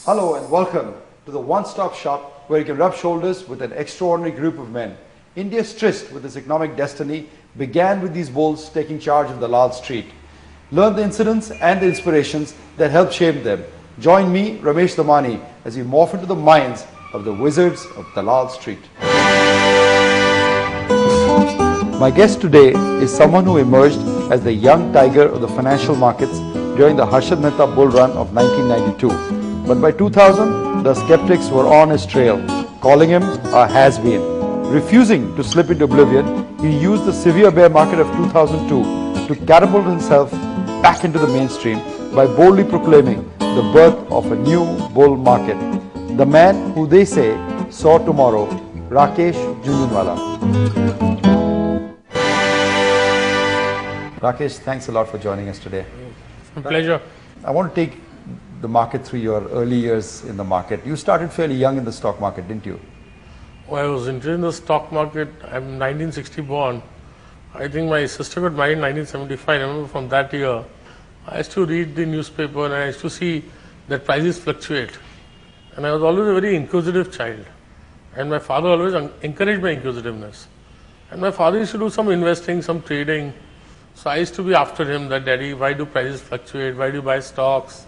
Hello and welcome to the one-stop shop where you can rub shoulders with an extraordinary group of men. India's tryst with its economic destiny began with these bulls taking charge of Dalal Street. Learn the incidents and the inspirations that helped shape them. Join me, Ramesh Damani, as we morph into the minds of the wizards of Dalal Street. My guest today is someone who emerged as the young tiger of the financial markets during the Harshad Mehta bull run of 1992. But by 2000, the skeptics were on his trail, calling him a has-been. Refusing to slip into oblivion, he used the severe bear market of 2002 to catapult himself back into the mainstream by boldly proclaiming the birth of a new bull market. The man who they say saw tomorrow, Rakesh Jhunjhunwala. Rakesh, thanks a lot for joining us today. A pleasure. I want to take the market through your early years in the market. You started fairly young in the stock market, didn't you? Well, I was interested in the stock market. I'm 1960 born. I think my sister got married in 1975. I remember from that year, I used to read the newspaper and I used to see that prices fluctuate. And I was always a very inquisitive child. And my father always encouraged my inquisitiveness. And my father used to do some investing, some trading. So I used to be after him that, Daddy, why do prices fluctuate? Why do you buy stocks?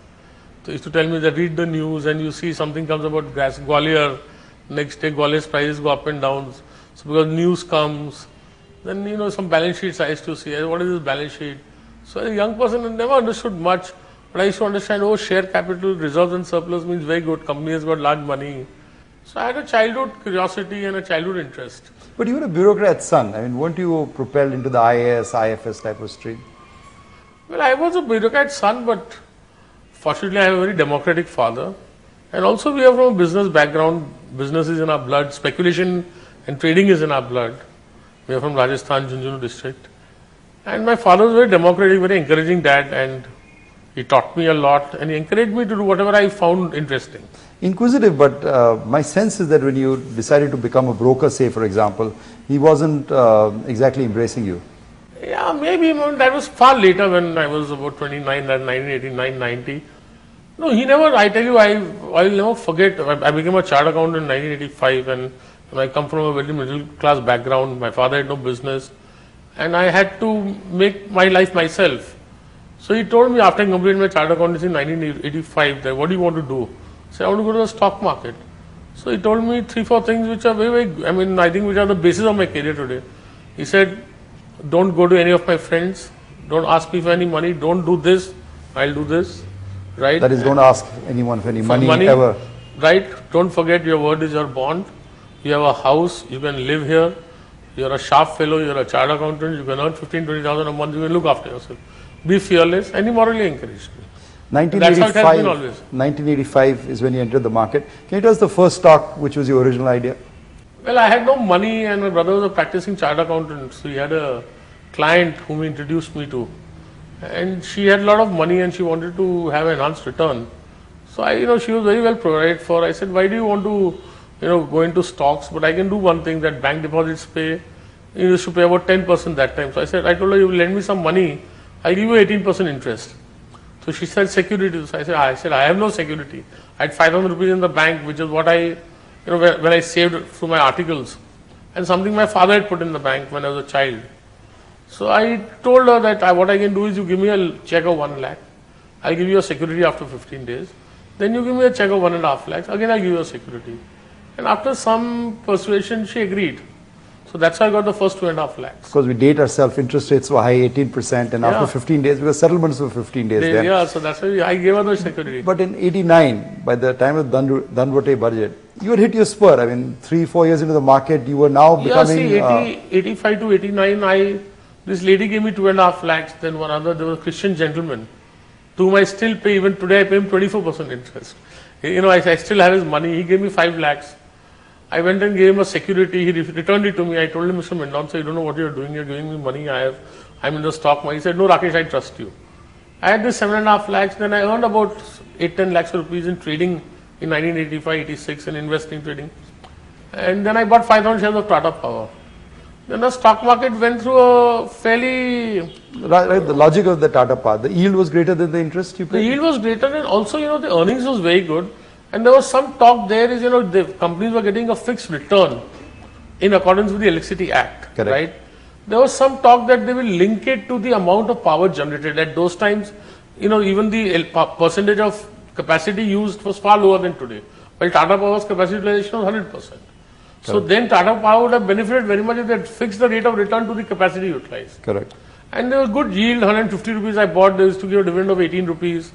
So he used to tell me that read the news and you see something comes about gas, Gwalior. Next day Gwalior's prices go up and down. So because news comes, then some balance sheets I used to see. What is this balance sheet? So as a young person I never understood much, but I used to understand, share capital, reserves and surplus means very good. Company has got large money. So I had a childhood curiosity and a childhood interest. But you were a bureaucrat's son. I mean, weren't you propelled into the IAS, IFS type of stream? Well, I was a bureaucrat's son, but fortunately I have a very democratic father. And also we are from a business background. Business is in our blood. Speculation and trading is in our blood. We are from Rajasthan, Jhunjhunwala district. And my father was very democratic, very encouraging dad, and he taught me a lot and he encouraged me to do whatever I found interesting. Inquisitive, but my sense is that when you decided to become a broker, say for example, he wasn't exactly embracing you. Yeah, maybe that was far later when I was about 29, 1989, 90. No, he never, I tell you, I'll never forget, I became a chartered accountant in 1985 and I come from a very middle class background. My father had no business and I had to make my life myself. So he told me after I completed my chartered accountancy in 1985 that what do you want to do? I said, I want to go to the stock market. So he told me 3-4 things which are very, I think which are the basis of my career today. He said, don't go to any of my friends, don't ask me for any money, don't do this, I'll do this, right? That is, don't ask anyone for any money ever. Right, don't forget your word is your bond, you have a house, you can live here, you're a sharp fellow, you're a chartered accountant, you can earn 15,000-20,000 a month, you can look after yourself. Be fearless, and he morally encouraged me. 1985 is when you entered the market. Can you tell us the first stock which was your original idea? Well, I had no money and my brother was a practicing chartered accountant. So he had a client whom he introduced me to. And she had a lot of money and she wanted to have enhanced return. So she was very well provided for. I said, why do you want to, go into stocks? But I can do one thing that bank deposits pay. You used to pay about 10% that time. So I told her, you will lend me some money. I'll give you 18% interest. So she said, security. So I said, I have no security. I had 5,000 rupees in the bank, which is what I when I saved through my articles and something my father had put in the bank when I was a child. So I told her that what I can do is you give me a check of 1 lakh. I'll give you a security after 15 days. Then you give me a check of 1.5 lakhs. Again, I'll give you a security. And after some persuasion, she agreed. So that's how I got the first 2.5 lakhs. Because we date ourselves, interest rates were high, 18%, and after 15 days, because settlements were 15 days then. Yeah, so that's why I gave her the security. But in 89, by the time of Dangote budget, you had hit your spur. 3-4 years into the market, you were now becoming... Yeah, see, 85 to 89, this lady gave me 2.5 lakhs, then there was a Christian gentleman, to whom I still pay, even today I pay him 24% interest. I still have his money, he gave me 5 lakhs. I went and gave him a security, he returned it to me. I told him, Mr. Mendonca, you don't know what you're doing, you're giving me money, I'm in the stock market. He said, no Rakesh, I trust you. I had this 7.5 lakhs, then I earned about 8-10 lakhs of rupees in trading in 1985-86 in investing trading. And then I bought 5,000 shares of Tata Power. Then the stock market went through a fairly... Right, the logic of the Tata Power, the yield was greater than the interest you paid? The yield was greater and also, the earnings was very good. And there was some talk there is, the companies were getting a fixed return in accordance with the Electricity Act, Correct. right? There was some talk that they will link it to the amount of power generated. At those times, even the percentage of capacity used was far lower than today. While Tata Power's capacity utilization was 100%. So then Tata Power would have benefited very much if they had fixed the rate of return to the capacity utilized. Correct. And there was good yield, 150 rupees I bought, they used to give a dividend of 18 rupees.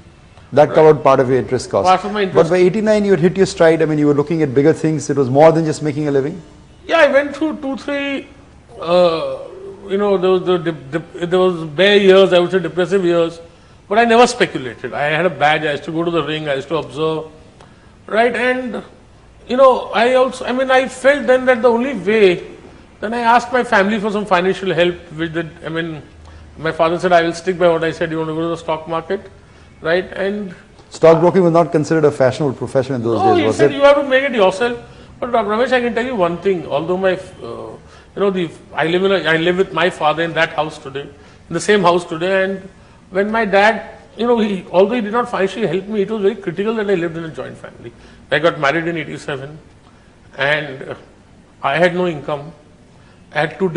That covered part of your interest cost. Part of my interest. But by 89 you had hit your stride. I mean, you were looking at bigger things. It was more than just making a living. Yeah, I went through 2-3, there was bare years, I would say depressive years, but I never speculated. I had a badge, I used to go to the ring, I used to observe, right? And, I felt then that the only way, then I asked my family for some financial help, my father said, I will stick by what I said, you want to go to the stock market, right? And Stockbroking was not considered a fashionable profession in those days, was he said, it? you have to make it yourself. But Ramesh, I can tell you one thing, although I live with my father in that house today, in the same house today, and when my dad, although he did not financially help me, it was very critical that I lived in a joint family. I got married in 87 and I had no income. I had two,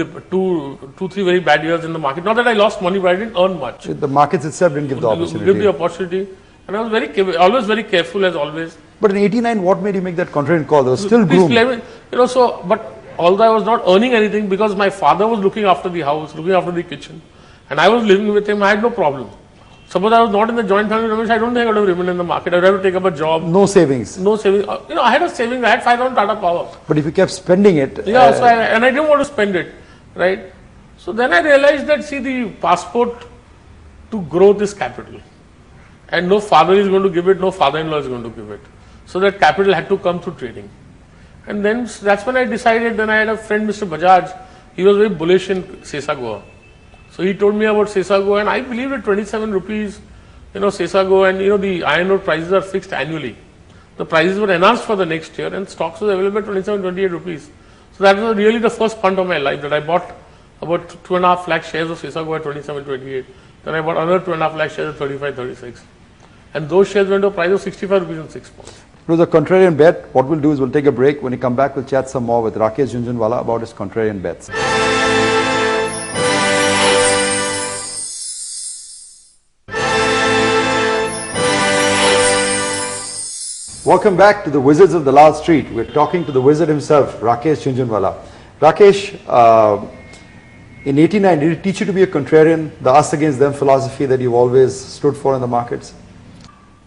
3 very bad years in the market. Not that I lost money, but I didn't earn much. The markets itself didn't give the opportunity. Give the opportunity. And I was always very careful as always. But in 89, what made you make that contrarian call? There was still gloom. But although I was not earning anything because my father was looking after the house, looking after the kitchen, and I was living with him, I had no problem. Suppose I was not in the joint family, Ramesh, I don't think I would have remained in the market. I would have to take up a job. No savings. No savings. I had a savings. I had 5,000 Tata Power. But if you kept spending it. Yeah, and I didn't want to spend it, right? So then I realized that, the passport to growth is capital. And no father is going to give it, no father-in-law is going to give it. So that capital had to come through trading. And then that's when I decided, then I had a friend, Mr. Bajaj, he was very bullish in Sesago. So he told me about Sesago and I believed at 27 rupees, Sesago and the iron ore prices are fixed annually. The prices were enhanced for the next year and stocks was available at 27, 28 rupees. So that was really the first punt of my life that I bought about 2.5 lakh shares of Sesago at 27, 28. Then I bought another 2.5 lakh shares at 35, 36. And those shares went to a price of 65 rupees and 6 pounds. It was a contrarian bet. What we'll do is we'll take a break. When we come back, we'll chat some more with Rakesh Jhunjhunwala about his contrarian bets. Welcome back to the Wizards of the Last Street. We're talking to the wizard himself, Rakesh Jhunjhunwala. Rakesh, in 89, did it teach you to be a contrarian, the us against them philosophy that you've always stood for in the markets?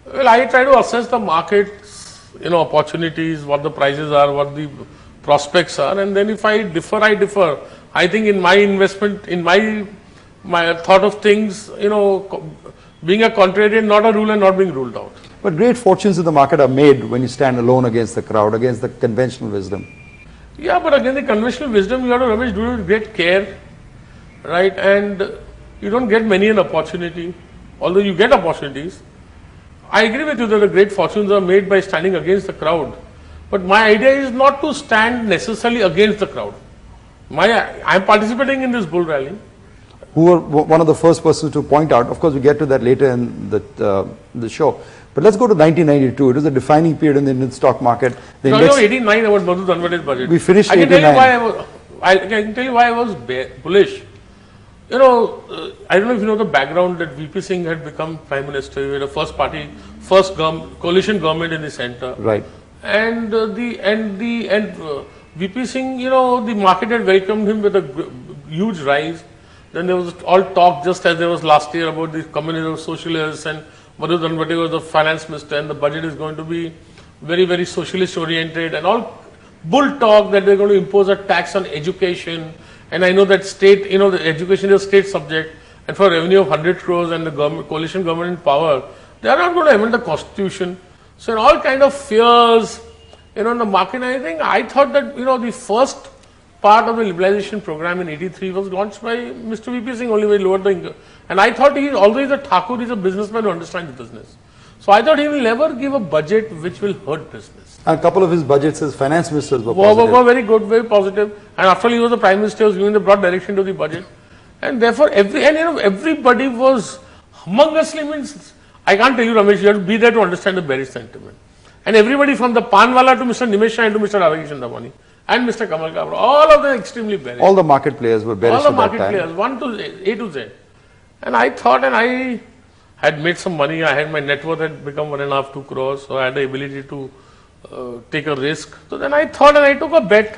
Well, I try to assess the markets, opportunities, what the prices are, what the prospects are, and then if I differ, I differ. I think in my investment, in my thought of things, being a contrarian, not a rule and not being ruled out. But great fortunes in the market are made when you stand alone against the crowd, against the conventional wisdom. Yeah, but again, the conventional wisdom, you have to, Ramesh, do it with great care, right? And you don't get many an opportunity, although you get opportunities. I agree with you that the great fortunes are made by standing against the crowd. But my idea is not to stand necessarily against the crowd. I am participating in this bull rally. Who were one of the first persons to point out, of course we get to that later in the show. But let's go to 1992. It was a defining period in the Indian stock market. The index, 89 about Madhu Dhanwade's budget. We finished 89. I can tell you why I was bullish. I don't know if you know the background that VP Singh had become Prime Minister. We had a first coalition government in the center. Right. And VP Singh, the market had welcomed him with a huge rise. Then there was all talk, just as there was last year, about the communism, socialists, and Madhu Dhanwade was the finance minister, and the budget is going to be very, very socialist oriented, and all bull talk that they're going to impose a tax on education. And I know that state, the education is a state subject, and for revenue of 100 crores and the coalition government in power, they are not going to amend the constitution. So in all kind of fears, in the market, I thought that, the first part of the liberalization program in 83 was launched by Mr. VP Singh, only when he lowered the income. And I thought although he's a Thakur, he's a businessman who understands business. So I thought he will never give a budget which will hurt business. And a couple of his budgets as finance ministers were positive. Were very good, very positive. And after all, he was the Prime Minister, he was giving the broad direction to the budget. And therefore, everybody was humongously, I can't tell you, Ramesh, you have to be there to understand the bearish sentiment. And everybody from the Panwala to Mr. Nimesh and to Mr. Rakesh Jhunjhunwala and Mr. Kamal Kabra, all of them extremely bearish. All the market players were bearish All the at that market time. players, one to A to Z. And I thought, and I had made some money. I had my net worth had become 1.5, 2 crores. So I had the ability to take a risk. So then I thought, and I took a bet.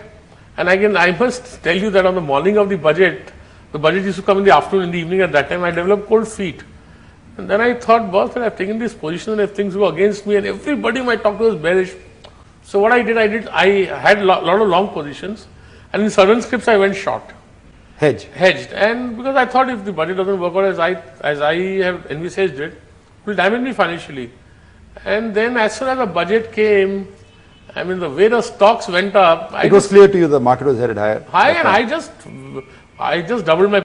And again, I must tell you that on the morning of the budget used to come in the afternoon, in the evening. At that time, I developed cold feet. And then I thought, boss, I've taken this position, and if things go against me, and everybody might talk to us bearish. So what I did, I had a lot of long positions, and in certain scripts I went short. Hedged. And because I thought if the budget doesn't work out as I have envisaged it, it will damage me financially. And then as soon as the budget came, I mean, the way the stocks went up, it was clear to you the market was headed higher. And I just doubled my